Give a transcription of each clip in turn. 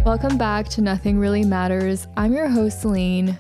Welcome back to Nothing Really Matters. I'm your host, Celine.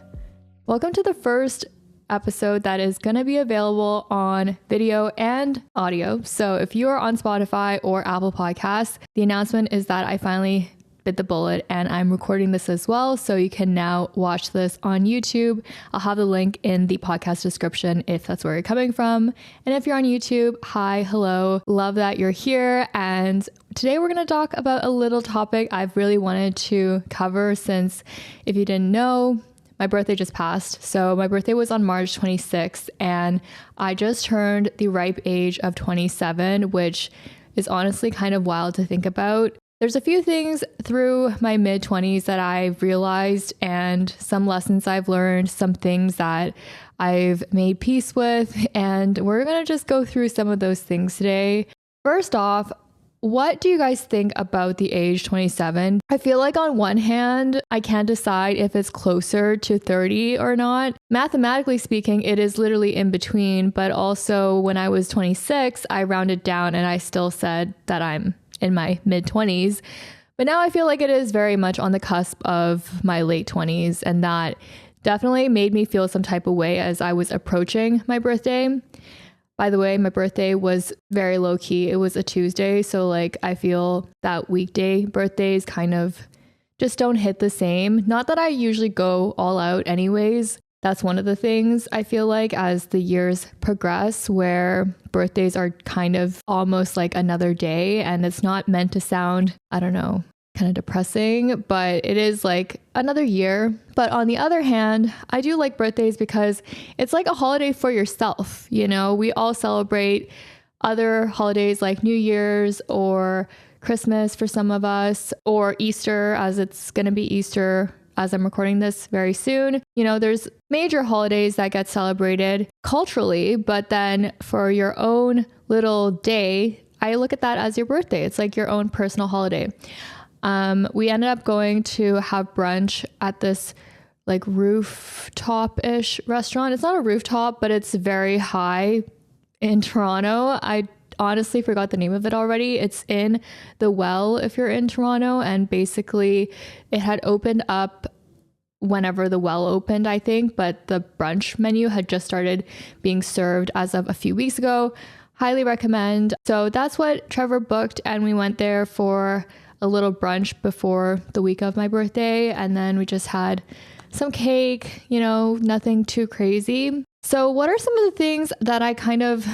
Welcome to the first episode that is going to be available on video and audio. So if you are on Spotify or Apple Podcasts, the announcement is that I finally bit the bullet and I'm recording this as well. So you can now watch this on YouTube. I'll have the link in the podcast description if that's where you're coming from. And if you're on YouTube, hi, hello, love that you're here. And today we're going to talk about a little topic I've really wanted to cover since, if you didn't know, my birthday just passed. So my birthday was on March 26th and I just turned the ripe age of 27, which is honestly kind of wild to think about. There's a few things through my mid-20s that I've realized and some lessons I've learned, some things that I've made peace with, and we're going to just go through some of those things today. First off, what do you guys think about the age 27? I feel like on one hand, I can't decide if it's closer to 30 or not. Mathematically speaking, it is literally in between, but also when I was 26, I rounded down and I still said that I'm in my mid-20s. But now I feel like it is very much on the cusp of my late 20s, and that definitely made me feel some type of way as I was approaching my birthday. By the way, my birthday was very low key. It was a Tuesday, so I feel that weekday birthdays kind of just don't hit the same. Not that I usually go all out anyways. That's one of the things I feel like as the years progress, where birthdays are kind of almost like another day, and it's not meant to sound, I don't know, kind of depressing, but it is like another year. But on the other hand, I do like birthdays because it's like a holiday for yourself. You know, we all celebrate other holidays like New Year's or Christmas for some of us, or Easter, as it's going to be Easter as I'm recording this very soon. You know, there's major holidays that get celebrated culturally, but then for your own little day, I look at that as your birthday. It's like your own personal holiday. We ended up going to have brunch at this like rooftop-ish restaurant. It's not a rooftop, but it's very high in Toronto. I honestly forgot the name of it already. It's in the Well if you're in Toronto, and basically it had opened up whenever the Well opened, I think, but the brunch menu had just started being served as of a few weeks ago. Highly recommend. So that's what Trevor booked, and we went there for a little brunch before the week of my birthday, and then we just had some cake, you know, nothing too crazy. So what are some of the things that I kind of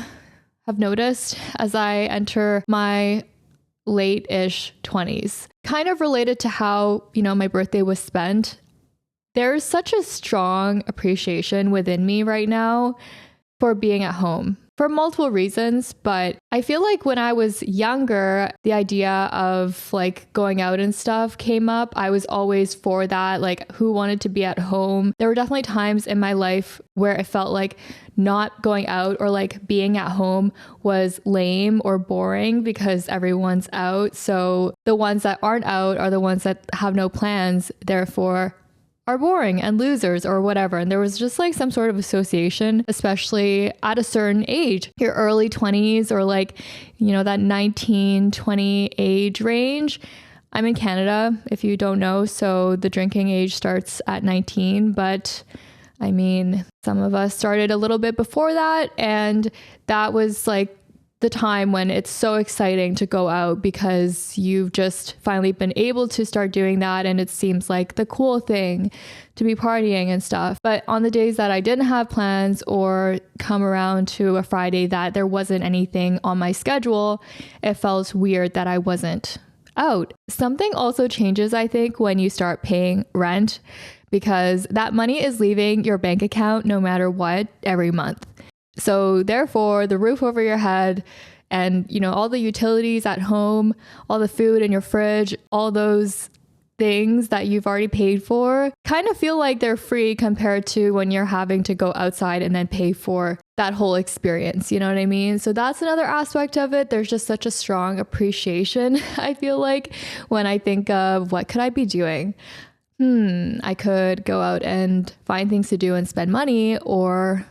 have noticed as I enter my late-ish 20s? Kind of related to how, you know, my birthday was spent. There's such a strong appreciation within me right now for being at home for multiple reasons, but I feel like when I was younger, the idea of like going out and stuff came up. I was always for that, like who wanted to be at home. There were definitely times in my life where it felt like not going out or like being at home was lame or boring because everyone's out. So the ones that aren't out are the ones that have no plans, therefore are boring and losers or whatever. And there was just like some sort of association, especially at a certain age, your early 20s or like, you know, that 19, 20 age range. I'm in Canada, if you don't know, so the drinking age starts at 19, but I mean, some of us started a little bit before that, and that was like the time when it's so exciting to go out because you've just finally been able to start doing that, and it seems like the cool thing to be partying and stuff. But on the days that I didn't have plans or come around to a Friday that there wasn't anything on my schedule, it felt weird that I wasn't out. Something also changes, I think, when you start paying rent, because that money is leaving your bank account no matter what every month. So therefore, the roof over your head and, you know, all the utilities at home, all the food in your fridge, all those things that you've already paid for kind of feel like they're free compared to when you're having to go outside and then pay for that whole experience. You know what I mean? So that's another aspect of it. There's just such a strong appreciation, I feel like, when I think of what could I be doing? I could go out and find things to do and spend money, or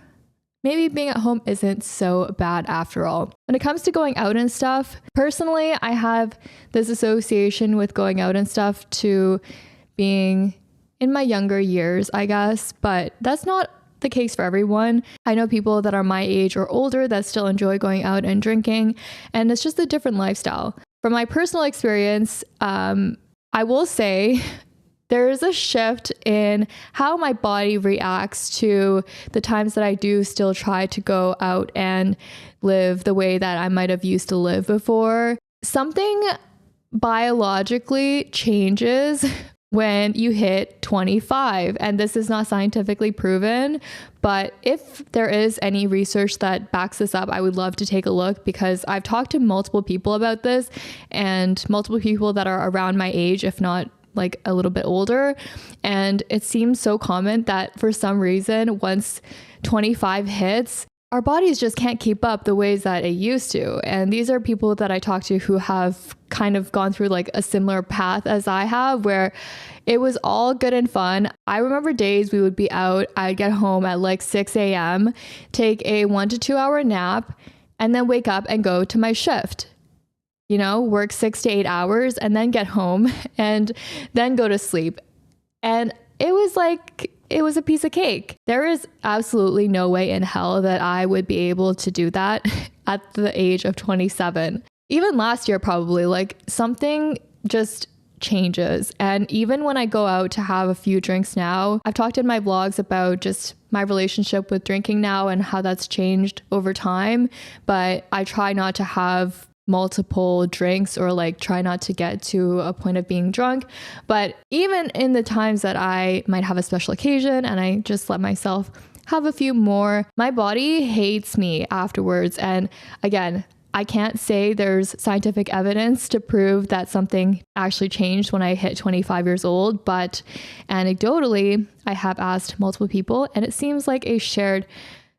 maybe being at home isn't so bad after all. When it comes to going out and stuff, personally, I have this association with going out and stuff to being in my younger years, I guess, but that's not the case for everyone. I know people that are my age or older that still enjoy going out and drinking, and it's just a different lifestyle. From my personal experience, I will say there is a shift in how my body reacts to the times that I do still try to go out and live the way that I might have used to live before. Something biologically changes when you hit 25, and this is not scientifically proven, but if there is any research that backs this up, I would love to take a look, because I've talked to multiple people about this, and multiple people that are around my age, if not like a little bit older, and it seems so common that for some reason, once 25 hits, our bodies just can't keep up the ways that it used to. And these are people that I talk to who have kind of gone through like a similar path as I have, where it was all good and fun. I remember days we would be out, I'd get home at like 6 a.m., take a 1 to 2 hour nap, and then wake up and go to my shift. You know, work 6 to 8 hours and then get home and then go to sleep. And it was a piece of cake. There is absolutely no way in hell that I would be able to do that at the age of 27. Even last year, probably, like something just changes. And even when I go out to have a few drinks now, I've talked in my vlogs about just my relationship with drinking now and how that's changed over time. But I try not to have multiple drinks or like try not to get to a point of being drunk. But even in the times that I might have a special occasion and I just let myself have a few more, my body hates me afterwards. And again, I can't say there's scientific evidence to prove that something actually changed when I hit 25 years old, but anecdotally, I have asked multiple people and it seems like a shared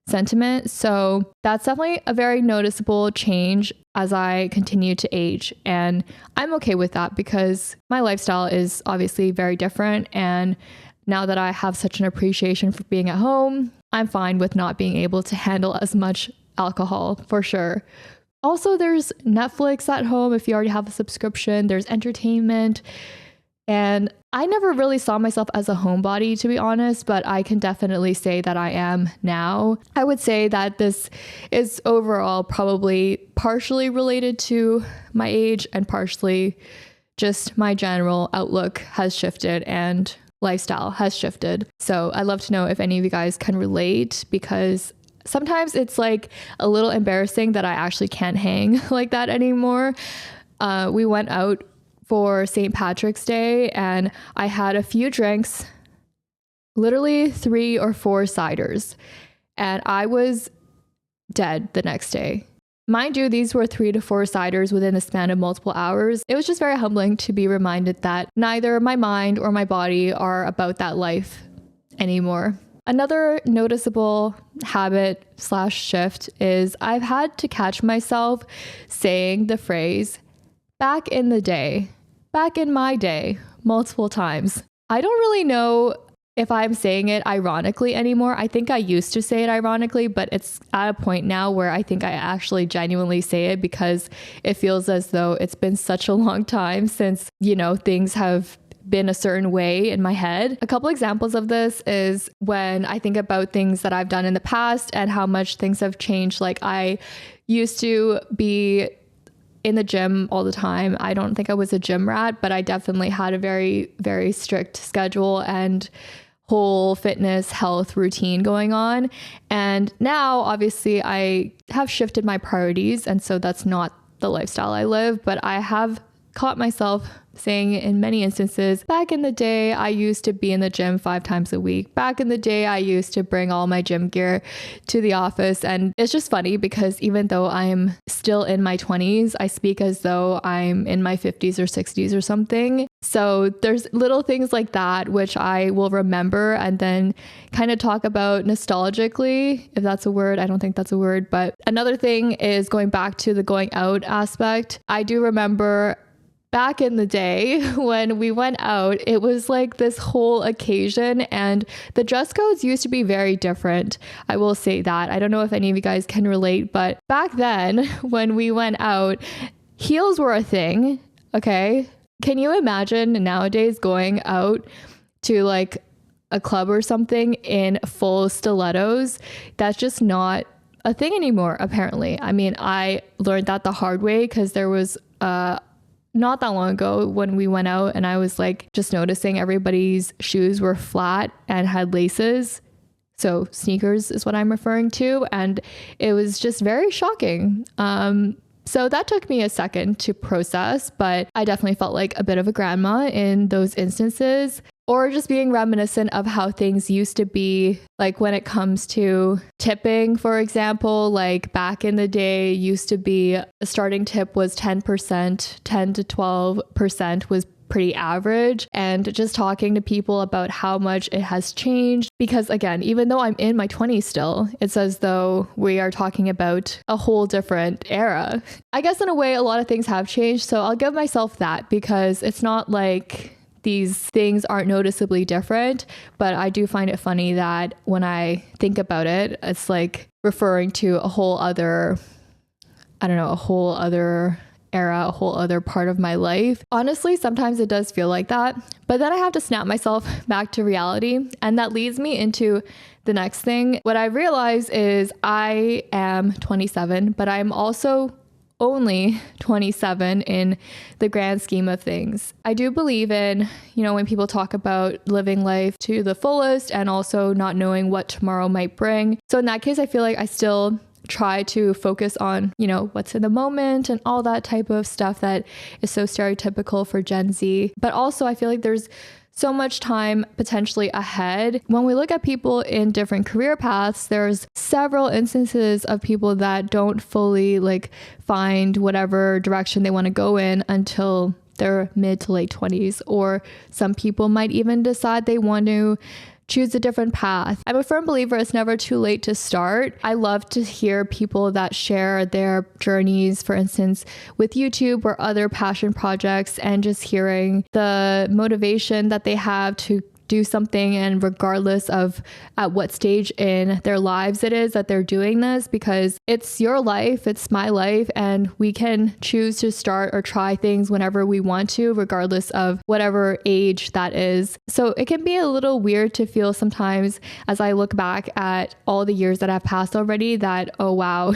sentiment. So that's definitely a very noticeable change as I continue to age. And I'm okay with that because my lifestyle is obviously very different. And now that I have such an appreciation for being at home, I'm fine with not being able to handle as much alcohol for sure. Also, there's Netflix at home if you already have a subscription. There's entertainment. And I never really saw myself as a homebody, to be honest, but I can definitely say that I am now. I would say that this is overall probably partially related to my age and partially just my general outlook has shifted and lifestyle has shifted. So I'd love to know if any of you guys can relate, because sometimes it's like a little embarrassing that I actually can't hang like that anymore. We went out for St. Patrick's Day and I had a few drinks, literally 3 or 4 ciders, and I was dead the next day. Mind you, these were 3 to 4 ciders within the span of multiple hours. It was just very humbling to be reminded that neither my mind or my body are about that life anymore. Another noticeable habit / shift is I've had to catch myself saying the phrase, back in the day, back in my day, multiple times. I don't really know if I'm saying it ironically anymore. I think I used to say it ironically, but it's at a point now where I think I actually genuinely say it because it feels as though it's been such a long time since, things have been a certain way in my head. A couple examples of this is when I think about things that I've done in the past and how much things have changed. Like I used to be in the gym all the time. I don't think I was a gym rat, but I definitely had a very, very strict schedule and whole fitness health routine going on. And now obviously I have shifted my priorities. And so that's not the lifestyle I live, but I have caught myself saying in many instances, back in the day, I used to be in the gym 5 times a week. Back in the day, I used to bring all my gym gear to the office. And it's just funny because even though I'm still in my 20s, I speak as though I'm in my 50s or 60s or something. So there's little things like that, which I will remember and then kind of talk about nostalgically, if that's a word. I don't think that's a word. But another thing is going back to the going out aspect. I do remember back in the day when we went out, it was like this whole occasion, and the dress codes used to be very different. I will say that. I don't know if any of you guys can relate, but back then when we went out, heels were a thing. Okay. Can you imagine nowadays going out to like a club or something in full stilettos? That's just not a thing anymore, apparently. I mean, I learned that the hard way because there was not that long ago when we went out and I was like just noticing everybody's shoes were flat and had laces. So sneakers is what I'm referring to. And it was just very shocking. So that took me a second to process, but I definitely felt like a bit of a grandma in those instances, or just being reminiscent of how things used to be, like when it comes to tipping, for example. Like back in the day, used to be a starting tip was 10%, 10 to 12% was pretty average, and just talking to people about how much it has changed. Because again, even though I'm in my 20s still, it's as though we are talking about a whole different era. I guess in a way, a lot of things have changed. So I'll give myself that, because it's not like these things aren't noticeably different, but I do find it funny that when I think about it, it's like referring to a whole other, I don't know, a whole other era, a whole other part of my life. Honestly, sometimes it does feel like that, but then I have to snap myself back to reality. And that leads me into the next thing. What I realize is I am 27, but I'm also only 27 in the grand scheme of things. I do believe in, when people talk about living life to the fullest and also not knowing what tomorrow might bring. So in that case, I feel like I still try to focus on, what's in the moment and all that type of stuff that is so stereotypical for Gen Z. But also I feel like there's so much time potentially ahead. When we look at people in different career paths, there's several instances of people that don't fully find whatever direction they want to go in until their mid to late 20s, or some people might even decide they want to choose a different path. I'm a firm believer it's never too late to start. I love to hear people that share their journeys, for instance, with YouTube or other passion projects, and just hearing the motivation that they have to do something, and regardless of at what stage in their lives it is that they're doing this, because it's your life, it's my life, and we can choose to start or try things whenever we want to, regardless of whatever age that is. So it can be a little weird to feel sometimes, as I look back at all the years that have passed already, that, oh wow,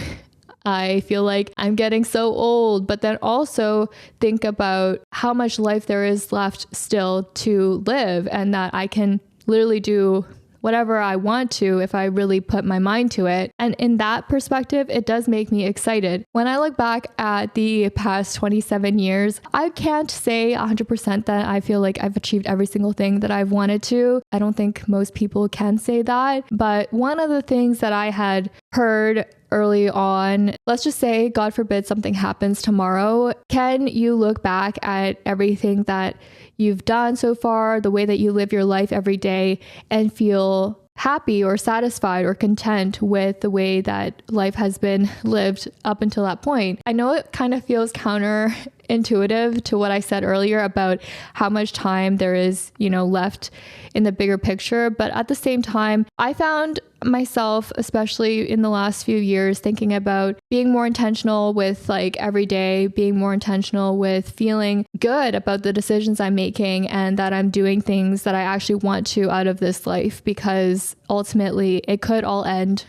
I feel like I'm getting so old, but then also think about how much life there is left still to live, and that I can literally do whatever I want to if I really put my mind to it. And in that perspective, it does make me excited. When I look back at the past 27 years, I can't say 100% that I feel like I've achieved every single thing that I've wanted to. I don't think most people can say that. But one of the things that I had heard early on, let's just say, God forbid, something happens tomorrow. Can you look back at everything that you've done so far, the way that you live your life every day, and feel happy or satisfied or content with the way that life has been lived up until that point? I know it kind of feels counterintuitive to what I said earlier about how much time there is, left in the bigger picture. But at the same time, I found myself, especially in the last few years, thinking about being more intentional with every day, being more intentional with feeling good about the decisions I'm making, and that I'm doing things that I actually want to out of this life, because ultimately it could all end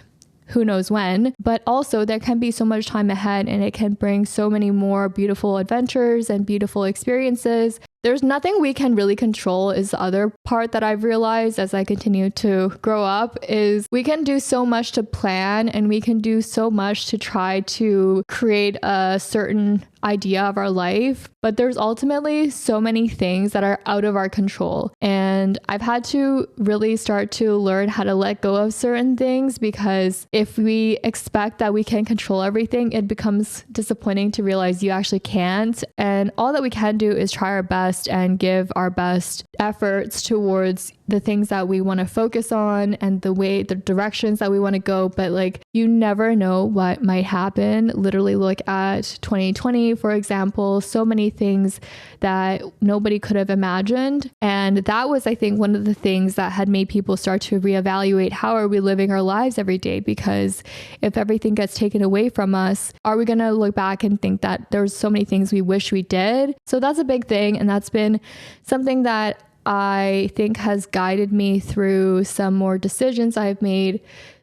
who knows when, but also there can be so much time ahead, and it can bring so many more beautiful adventures and beautiful experiences. There's nothing we can really control, is the other part that I've realized as I continue to grow up, is we can do so much to plan, and we can do so much to try to create a certain idea of our life, but there's ultimately so many things that are out of our control. And I've had to really start to learn how to let go of certain things, because if we expect that we can control everything, it becomes disappointing to realize you actually can't. And all that we can do is try our best and give our best efforts to towards the things that we want to focus on and the directions that we want to go. But like, you never know what might happen. Literally look at 2020, for example, so many things that nobody could have imagined. And that was, I think, one of the things that had made people start to reevaluate how are we living our lives every day? Because if everything gets taken away from us, are we going to look back and think that there's so many things we wish we did? So that's a big thing. And that's been something that I think has guided me through some more decisions I've made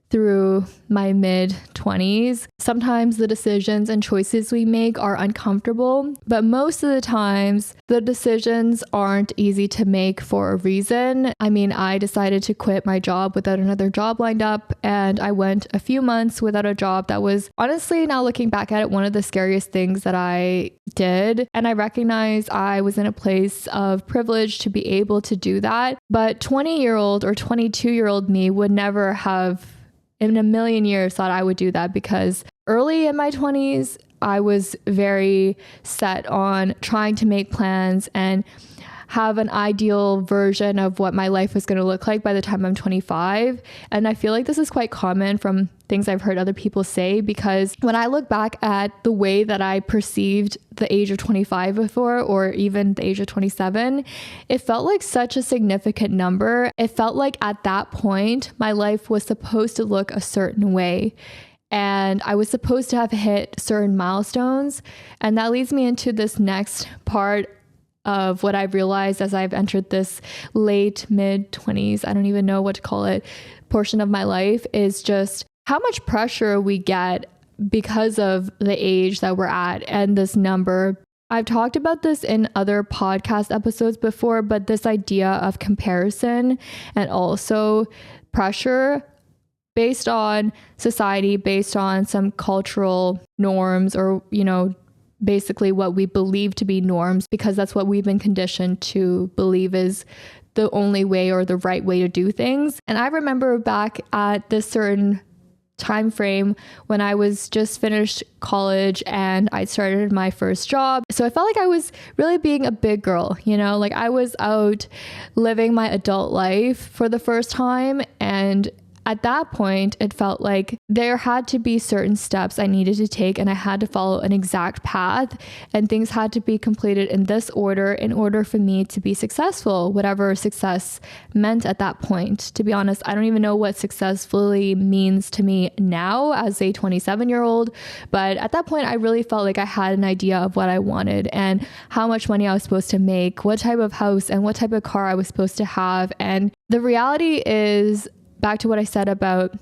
through my mid-20s. Sometimes the decisions and choices we make are uncomfortable, but most of the times the decisions aren't easy to make for a reason. I mean, I decided to quit my job without another job lined up, and I went a few months without a job. That was honestly, now looking back at it, one of the scariest things that I did. And I recognize I was in a place of privilege to be able to do that. But 20-year-old or 22-year-old me would never have in a million years thought I would do that, because early in my 20s, I was very set on trying to make plans and have an ideal version of what my life was going to look like by the time I'm 25. And I feel like this is quite common from things I've heard other people say, because when I look back at the way that I perceived the age of 25 before, or even the age of 27, it felt like such a significant number. It felt like at that point, my life was supposed to look a certain way. And I was supposed to have hit certain milestones. And that leads me into this next part of what I've realized as I've entered this late mid-20s, I don't even know what to call it, portion of my life, is just how much pressure we get because of the age that we're at and this number. I've talked about this in other podcast episodes before, but this idea of comparison and also pressure based on society, based on some cultural norms, or, basically what we believe to be norms, because that's what we've been conditioned to believe is the only way or the right way to do things. And I remember back at this certain time frame when I was just finished college and I started my first job. So I felt like I was really being a big girl, like I was out living my adult life for the first time. And at that point, it felt like there had to be certain steps I needed to take, and I had to follow an exact path, and things had to be completed in this order in order for me to be successful, whatever success meant at that point. To be honest, I don't even know what successfully means to me now as a 27-year-old, but at that point, I really felt like I had an idea of what I wanted and how much money I was supposed to make, what type of house and what type of car I was supposed to have. And the reality is, back to what I said about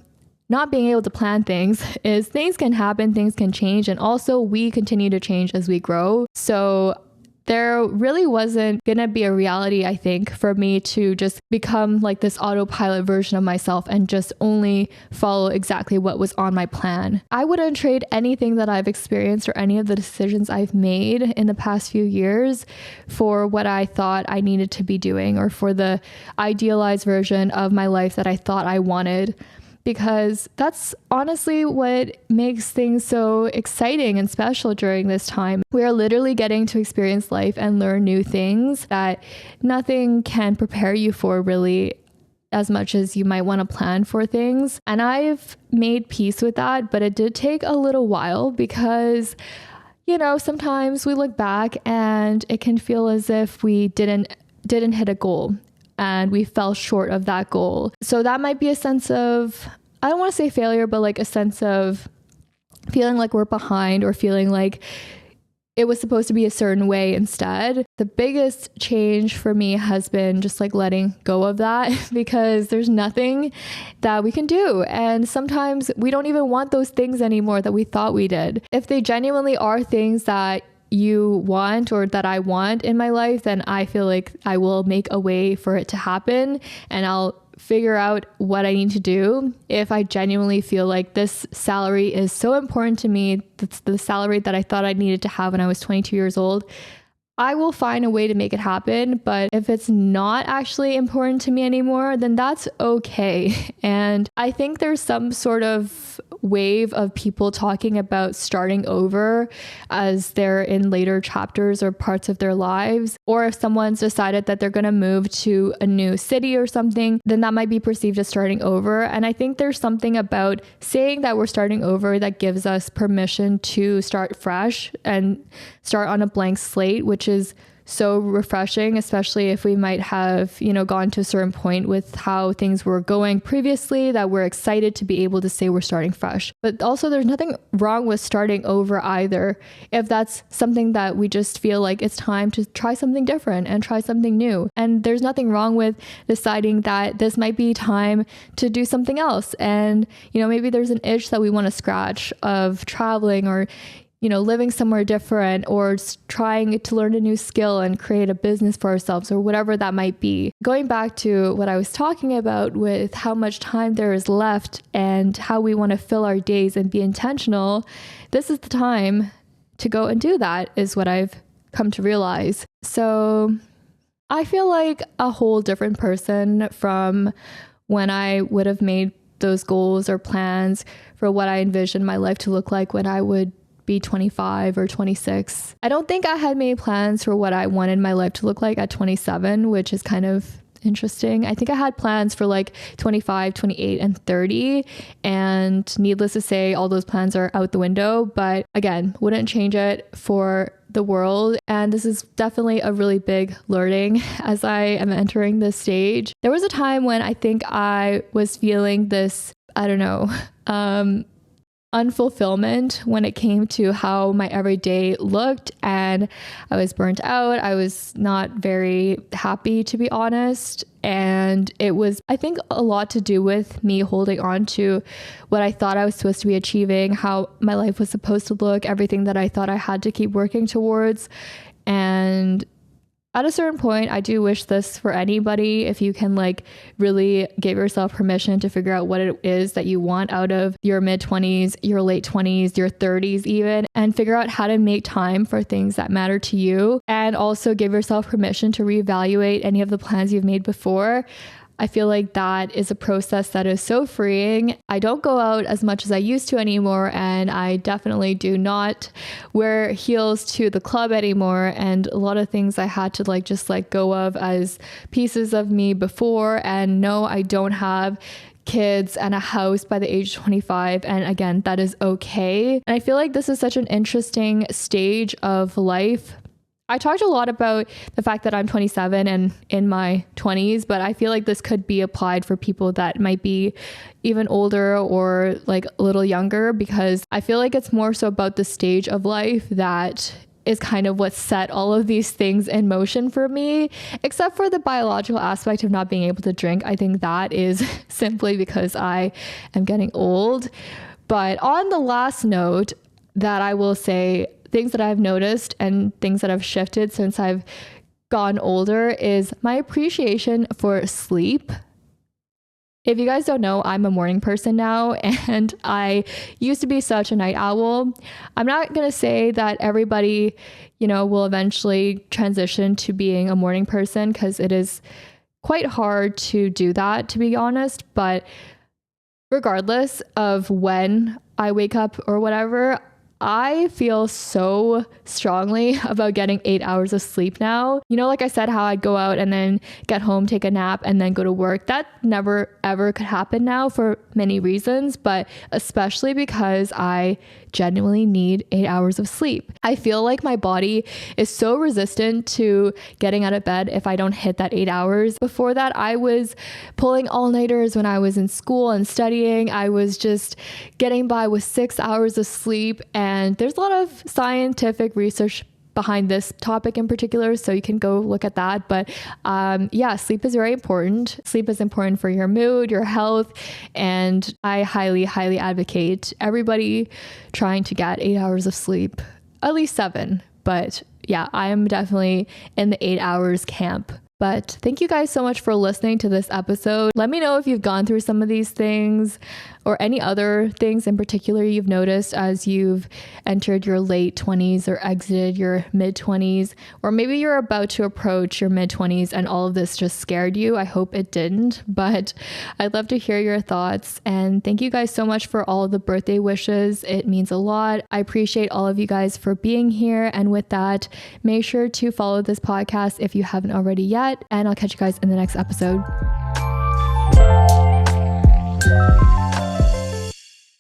not being able to plan things, is things can happen, things can change, and also we continue to change as we grow. So there really wasn't going to be a reality, I think, for me to just become like this autopilot version of myself and just only follow exactly what was on my plan. I wouldn't trade anything that I've experienced or any of the decisions I've made in the past few years for what I thought I needed to be doing, or for the idealized version of my life that I thought I wanted. Because that's honestly what makes things so exciting and special during this time. We are literally getting to experience life and learn new things that nothing can prepare you for, really, as much as you might want to plan for things. And I've made peace with that, but it did take a little while, because sometimes we look back and it can feel as if we didn't hit a goal, and we fell short of that goal. So that might be a sense of, I don't want to say failure, but like a sense of feeling like we're behind, or feeling like it was supposed to be a certain way instead. The biggest change for me has been just like letting go of that, because there's nothing that we can do. And sometimes we don't even want those things anymore that we thought we did. If they genuinely are things that you want, or that I want in my life, then I feel like I will make a way for it to happen, and I'll figure out what I need to do. If I genuinely feel like this salary is so important to me, that's the salary that I thought I needed to have when I was 22 years old, I will find a way to make it happen. But if it's not actually important to me anymore, then that's okay. And I think there's some sort of of wave of people talking about starting over as they're in later chapters or parts of their lives. Or if someone's decided that they're going to move to a new city or something, then that might be perceived as starting over. And I think there's something about saying that we're starting over that gives us permission to start fresh and start on a blank slate, which is so refreshing, especially if we might have, gone to a certain point with how things were going previously, that we're excited to be able to say we're starting fresh. But also there's nothing wrong with starting over either, if that's something that we just feel like it's time to try something different and try something new. And there's nothing wrong with deciding that this might be time to do something else. And, maybe there's an itch that we want to scratch of traveling or living somewhere different, or trying to learn a new skill and create a business for ourselves, or whatever that might be. Going back to what I was talking about with how much time there is left and how we want to fill our days and be intentional, this is the time to go and do that, is what I've come to realize. So I feel like a whole different person from when I would have made those goals or plans for what I envisioned my life to look like when I would be 25 or 26. I don't think I had made plans for what I wanted my life to look like at 27, which is kind of interesting. I think I had plans for like 25, 28, and 30. And needless to say, all those plans are out the window. But again, wouldn't change it for the world. And this is definitely a really big learning as I am entering this stage. There was a time when I think I was feeling this, unfulfillment when it came to how my everyday looked, and I was burnt out. I was not very happy, to be honest. And it was, I think, a lot to do with me holding on to what I thought I was supposed to be achieving, how my life was supposed to look, everything that I thought I had to keep working towards. And at a certain point, I do wish this for anybody, if you can really give yourself permission to figure out what it is that you want out of your mid-20s, your late 20s, your 30s even, and figure out how to make time for things that matter to you. And also give yourself permission to reevaluate any of the plans you've made before. I feel like that is a process that is so freeing. I don't go out as much as I used to anymore, and I definitely do not wear heels to the club anymore. And a lot of things I had to just let go of as pieces of me before. And no, I don't have kids and a house by the age of 25. And again, that is okay. And I feel like this is such an interesting stage of life. I talked a lot about the fact that I'm 27 and in my 20s, but I feel like this could be applied for people that might be even older or a little younger, because I feel like it's more so about the stage of life that is kind of what set all of these things in motion for me, except for the biological aspect of not being able to drink. I think that is simply because I am getting old. But on the last note, that I will say, things that I've noticed and things that have shifted since I've gotten older is my appreciation for sleep. If you guys don't know, I'm a morning person now, and I used to be such a night owl. I'm not going to say that everybody, will eventually transition to being a morning person, because it is quite hard to do that, to be honest. But regardless of when I wake up or whatever, I feel so strongly about getting 8 hours of sleep now. Like I said, how I'd go out and then get home, take a nap, and then go to work. That never, ever could happen now for many reasons, but especially because I genuinely need 8 hours of sleep. I feel like my body is so resistant to getting out of bed if I don't hit that 8 hours. Before that, I was pulling all-nighters when I was in school and studying. I was just getting by with 6 hours of sleep. And there's a lot of scientific research behind this topic in particular, so you can go look at that. But sleep is very important. Sleep is important for your mood, your health, and I highly, highly advocate everybody trying to get 8 hours of sleep, at least 7. But yeah, I am definitely in the 8 hours camp. But thank you guys so much for listening to this episode. Let me know if you've gone through some of these things, or any other things in particular you've noticed as you've entered your late 20s or exited your mid 20s, or maybe you're about to approach your mid 20s and all of this just scared you. I hope it didn't, but I'd love to hear your thoughts. And thank you guys so much for all the birthday wishes. It means a lot. I appreciate all of you guys for being here. And with that, make sure to follow this podcast if you haven't already yet. And I'll catch you guys in the next episode.